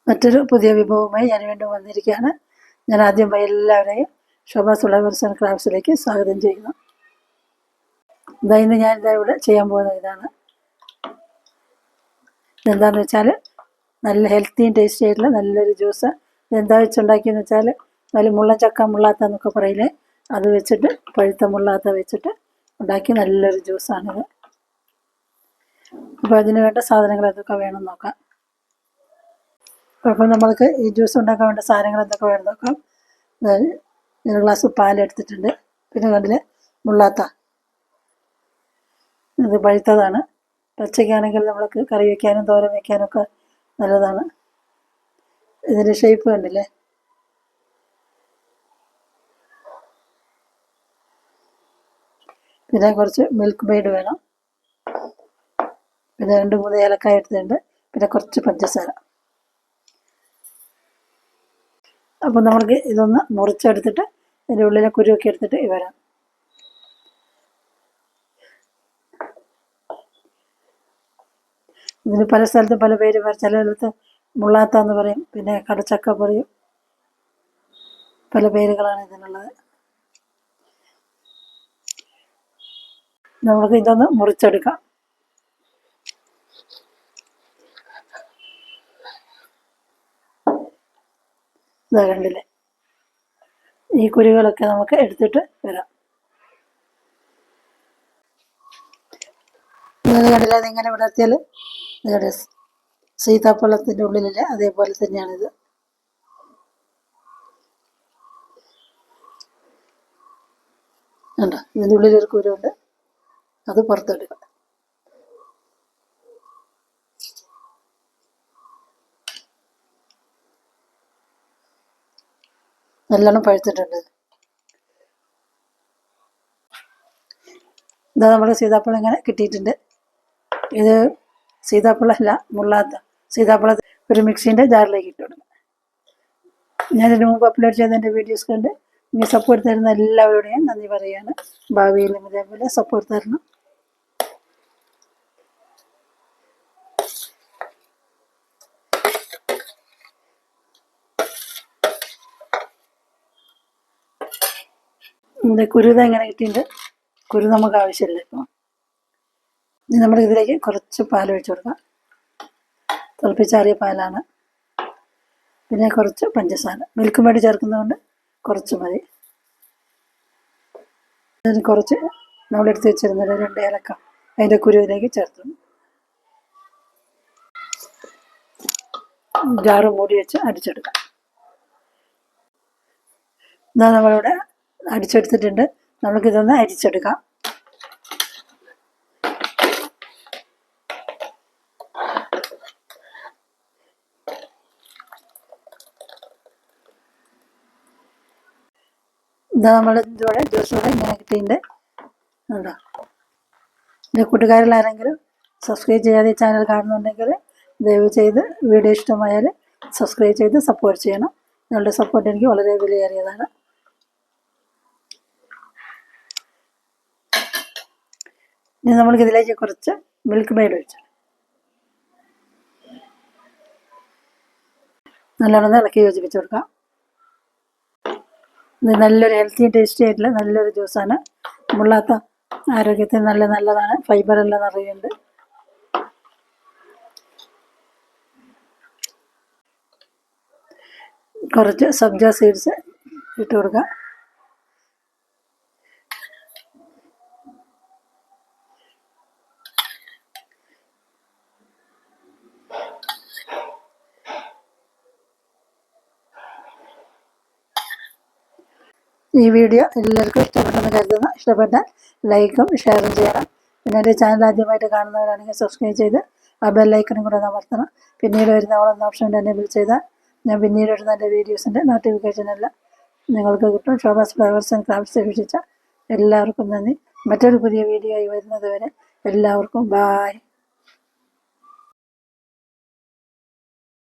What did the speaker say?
മറ്റൊരു പുതിയ വിഭവവുമായി ഞാൻ വീണ്ടും വന്നിരിക്കുകയാണ്. ഞാൻ ആദ്യമായി എല്ലാവരെയും ശോഭാസ് ഫ്ലവേഴ്സ് ആൻഡ് ക്രാഫ്റ്റ്സിലേക്ക് സ്വാഗതം ചെയ്യുന്നു. ഇന്ന് ഇവിടെ ചെയ്യാൻ പോകുന്നത് ഇതാണ്. ഇതെന്താണെന്ന് വെച്ചാൽ നല്ല ഹെൽത്തിയും ടേസ്റ്റി ആയിട്ടുള്ള നല്ലൊരു ജ്യൂസ്. ഇതെന്താ വെച്ചുണ്ടാക്കിയെന്ന് വെച്ചാൽ നല്ല മുള്ളച്ചക്ക മുള്ളാത്ത എന്നൊക്കെ പറയില്ലേ, അത് വെച്ചിട്ട് പഴുത്ത മുള്ളാത്ത വെച്ചിട്ട് ഉണ്ടാക്കിയ നല്ലൊരു ജ്യൂസാണിത്. അപ്പോൾ അതിന് വേണ്ട സാധനങ്ങൾ എന്തൊക്കെ വേണമെന്ന് നോക്കാം. അപ്പോൾ നമ്മൾക്ക് ഈ ജ്യൂസ് ഉണ്ടാക്കാൻ വേണ്ട സാധനങ്ങൾ എന്തൊക്കെ വേണം നോക്കാം. ഒരു ഗ്ലാസ് പാലെടുത്തിട്ടുണ്ട്. പിന്നെ കണ്ടില്ലേ മുള്ളാത്ത, ഇത് പഴുത്തതാണ്. പച്ചയ്ക്കാണെങ്കിൽ നമ്മൾക്ക് കറി വയ്ക്കാനും തോരൻ വയ്ക്കാനും ഒക്കെ നല്ലതാണ്. ഇതിൻ്റെ ഷേപ്പ് കണ്ടില്ലേ. പിന്നെ കുറച്ച് മിൽക്ക് മെയ്ഡ് വേണം. പിന്നെ 2-3 ഏലക്കായ എടുത്തിട്ടുണ്ട്. പിന്നെ കുറച്ച് പഞ്ചസാര. അപ്പോൾ നമ്മൾക്ക് ഇതൊന്ന് മുറിച്ചെടുത്തിട്ട് ഇതിൻ്റെ ഉള്ളിലെ കുരുവൊക്കെ എടുത്തിട്ട് വരാം. ഇതിന് പല സ്ഥലത്തും പല പേര് പറയും. ചില സ്ഥലത്ത് മുള്ളാത്ത എന്ന് പറയും, പിന്നെ കടച്ചക്ക പറയും. പല പേരുകളാണ് ഇതിനുള്ളത്. നമുക്ക് ഇതൊന്ന് മുറിച്ചെടുക്കാം. ഇതാ കണ്ടില്ലേ, ഈ കുരുകളൊക്കെ നമുക്ക് എടുത്തിട്ട് വരാം. ഇത് കണ്ടില്ല, അതിങ്ങനെ വിടർത്തിയാൽ നിങ്ങളുടെ സീതാപ്പഴത്തിൻ്റെ ഉള്ളിലില്ലേ അതേപോലെ തന്നെയാണിത്. കണ്ടോ, ഇതിൻ്റെ ഉള്ളിലൊരു കുരുണ്ട്, അത് പുറത്തെടുക്കാം. നല്ലോണം പഴുത്തിട്ടുണ്ട്. ഇതാ നമ്മുടെ സീതാപ്പഴം ഇങ്ങനെ കിട്ടിയിട്ടുണ്ട്. ഇത് സീതാപ്പഴമല്ല, മുള്ളാത്ത സീതാപ്പഴം ഒരു മിക്സിൻ്റെ ജാറിലേക്ക് ഇട്ട് കൊടുക്കും. ഞാനിതിന് മുമ്പ് അപ്ലോഡ് ചെയ്ത എൻ്റെ വീഡിയോസ് കണ്ട് ഇനി സപ്പോർട്ട് തരുന്ന എല്ലാവരോടെയും നന്ദി പറയുകയാണ്. ഭാവിയിലും ഇതേപോലെ സപ്പോർട്ട് തരണം. ഇതിൻ്റെ കുരുത എങ്ങനെ കിട്ടിയിട്ടുണ്ട്. കുരു നമുക്ക് ആവശ്യമില്ല. ഇപ്പോൾ ഇനി നമ്മൾ ഇതിലേക്ക് കുറച്ച് പാൽ ഒഴിച്ചു കൊടുക്കാം. തിളപ്പിച്ചാറിയ പാലാണ്. പിന്നെ കുറച്ച് പഞ്ചസാര, മിൽക്ക് മെയ്ഡ് ചേർക്കുന്നതുകൊണ്ട് കുറച്ച് മതി. അതിന് കുറച്ച് നമ്മളെടുത്ത് വെച്ചിരുന്നത് 2 ഏലക്ക അതിൻ്റെ കുരുവിലേക്ക് ചേർത്തു. ജാറ് മൂടി വെച്ച് അടിച്ചെടുക്കാം. ഇതാ നമ്മളിവിടെ അടിച്ചെടുത്തിട്ടുണ്ട്. നമുക്കിതൊന്ന് അരിച്ചെടുക്കാം. ഇതാ നമ്മൾ ഇതോടെ ജ്യൂസോടെ ഇങ്ങനെ കിട്ടിയിട്ടുണ്ട്. ഉണ്ടോ, എൻ്റെ കൂട്ടുകാരിലാരെങ്കിലും സബ്സ്ക്രൈബ് ചെയ്യാതെ ഈ ചാനൽ കാണുന്നുണ്ടെങ്കിൽ ദയവ് ചെയ്ത് വീഡിയോ ഇഷ്ടമായാൽ സബ്സ്ക്രൈബ് ചെയ്ത് സപ്പോർട്ട് ചെയ്യണം. നിങ്ങളുടെ സപ്പോർട്ട് എനിക്ക് വളരെ വിലയേറിയതാണ്. ഇനി നമ്മൾക്ക് ഇതിലേക്ക് കുറച്ച് മിൽക്ക് മെയ്ഡ് ഒഴിച്ചു നല്ലോണം ഇളക്കി യോജിപ്പിച്ച് കൊടുക്കാം. ഇത് നല്ലൊരു ഹെൽത്തി ടേസ്റ്റി ആയിട്ടുള്ള നല്ലൊരു ജ്യൂസാണ്. മുള്ളാത്ത ആരോഗ്യത്തിന് നല്ലതാണ്. ഫൈബർ എല്ലാം നിറയുന്നുണ്ട്. കുറച്ച് സബ്ജ സീഡ്സ് ഇട്ട് കൊടുക്കാം. ഈ വീഡിയോ എല്ലാവർക്കും ഇഷ്ടപ്പെട്ടെന്ന് കരുതുന്നു. ഇഷ്ടപ്പെട്ടാൽ ലൈക്കും ഷെയറും ചെയ്യണം. പിന്നെ എൻ്റെ ചാനൽ ആദ്യമായിട്ട് കാണുന്നവരാണെങ്കിൽ സബ്സ്ക്രൈബ് ചെയ്ത് ആ ബെല്ലൈക്കണും കൂടെ അമർത്തണം. പിന്നീട് വരുന്ന ഓളെന്ന ഓപ്ഷൻ എനേബിൾ ചെയ്താൽ ഞാൻ പിന്നീട് വരുന്ന എൻ്റെ വീഡിയോസിൻ്റെ നോട്ടിഫിക്കേഷനെല്ലാം നിങ്ങൾക്ക് കിട്ടും. ശോഭാസ് ഫ്ലവേഴ്സ് ആൻഡ് ക്രാഫ്റ്റ്സ് വീക്ഷിച്ച എല്ലാവർക്കും നന്ദി. മറ്റൊരു പുതിയ വീഡിയോ ആയി വരുന്നത് വരെ എല്ലാവർക്കും ബായ്.